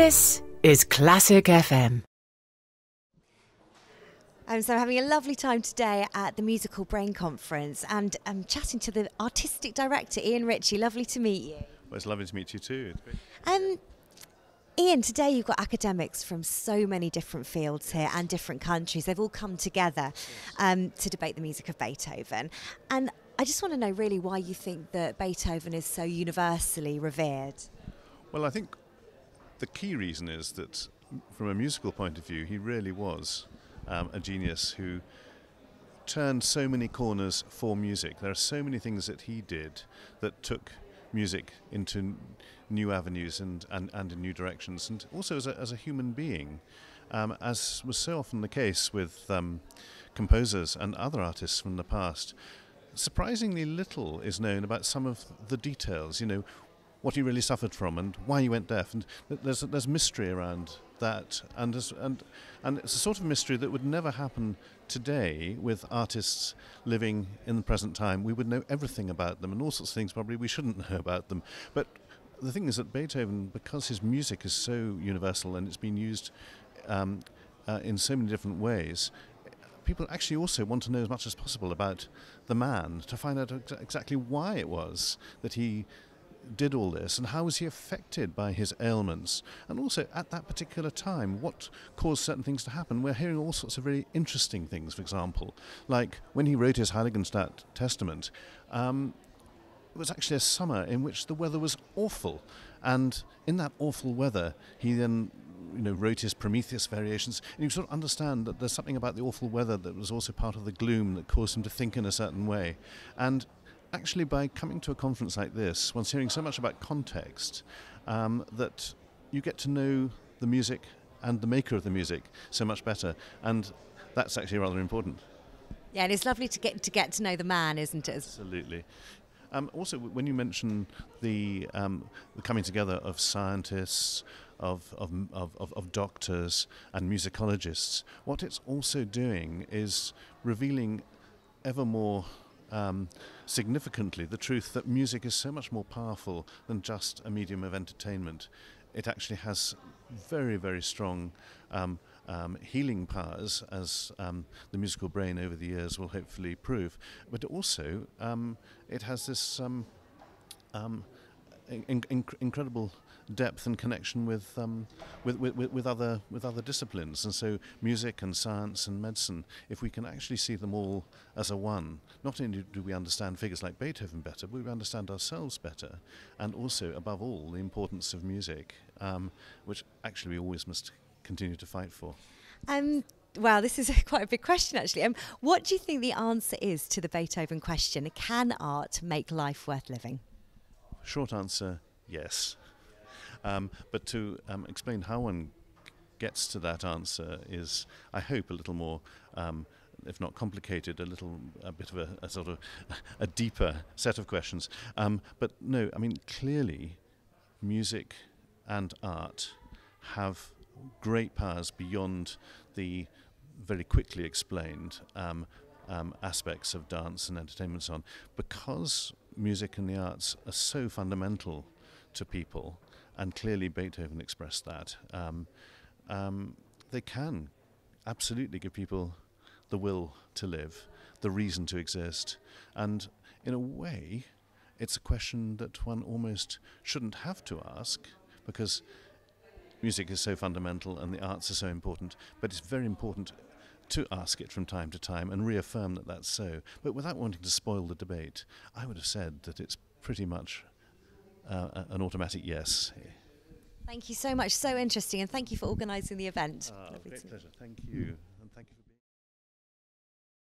This is Classic FM. So I'm having a lovely time today at the Musical Brain Conference, and I'm chatting to the artistic director, Ritchie. Lovely to meet you. Well, it's lovely to meet you too. It's great. Ian, today you've got academics from so many different fields here and different countries. They've all come together to debate the music of Beethoven. And I just want to know really why you think that Beethoven is so universally revered. Well, I think the key reason is that from a musical point of view, he really was a genius who turned so many corners for music. There are so many things that he did that took music into new avenues and in new directions, and also as a human being, as was so often the case with composers and other artists from the past. Surprisingly little is known about some of the details, what he really suffered from and why he went deaf, and there's mystery around that, and it's a sort of mystery that would never happen today with artists living in the present time. We would know everything about them and all sorts of things probably we shouldn't know about them. But the thing is that Beethoven, because his music is so universal and it's been used in so many different ways, people actually also want to know as much as possible about the man, to find out exactly why it was that he did all this, and how was he affected by his ailments, and also at that particular time what caused certain things to happen. We're hearing all sorts of very interesting things, for example, like when he wrote his Heiligenstadt Testament, it was actually a summer in which the weather was awful, and in that awful weather he then wrote his Prometheus variations, and you sort of understand that there's something about the awful weather that was also part of the gloom that caused him to think in a certain way. And actually, by coming to a conference like this, one's hearing so much about context that you get to know the music and the maker of the music so much better, and that's actually rather important. Yeah, and it's lovely to get to know the man, isn't it? Absolutely. Also, when you mention the coming together of scientists, of doctors and musicologists, what it's also doing is revealing ever more significantly the truth that music is so much more powerful than just a medium of entertainment. It actually has very, very strong healing powers, as the musical brain over the years will hopefully prove. But also, it has this incredible depth and connection with other disciplines, and so music and science and medicine, if we can actually see them all as a one, not only do we understand figures like Beethoven better, but we understand ourselves better, and also above all the importance of music, which actually we always must continue to fight for. Well, this is quite a big question, actually. What do you think the answer is to the Beethoven question? Can art make life worth living? Short answer, yes. But to explain how one gets to that answer is, I hope, a little more, if not complicated, a bit of a sort of a deeper set of questions. But no, clearly music and art have great powers beyond the very quickly explained aspects of dance and entertainment and so on. Because music and the arts are so fundamental to people, and clearly Beethoven expressed that, they can absolutely give people the will to live, the reason to exist, and in a way it's a question that one almost shouldn't have to ask, because music is so fundamental and the arts are so important, but it's very important to ask it from time to time and reaffirm that that's so. But without wanting to spoil the debate, I would have said that it's pretty much an automatic yes. Thank you so much. So interesting, and thank you for organising the event. Great pleasure. Thank you.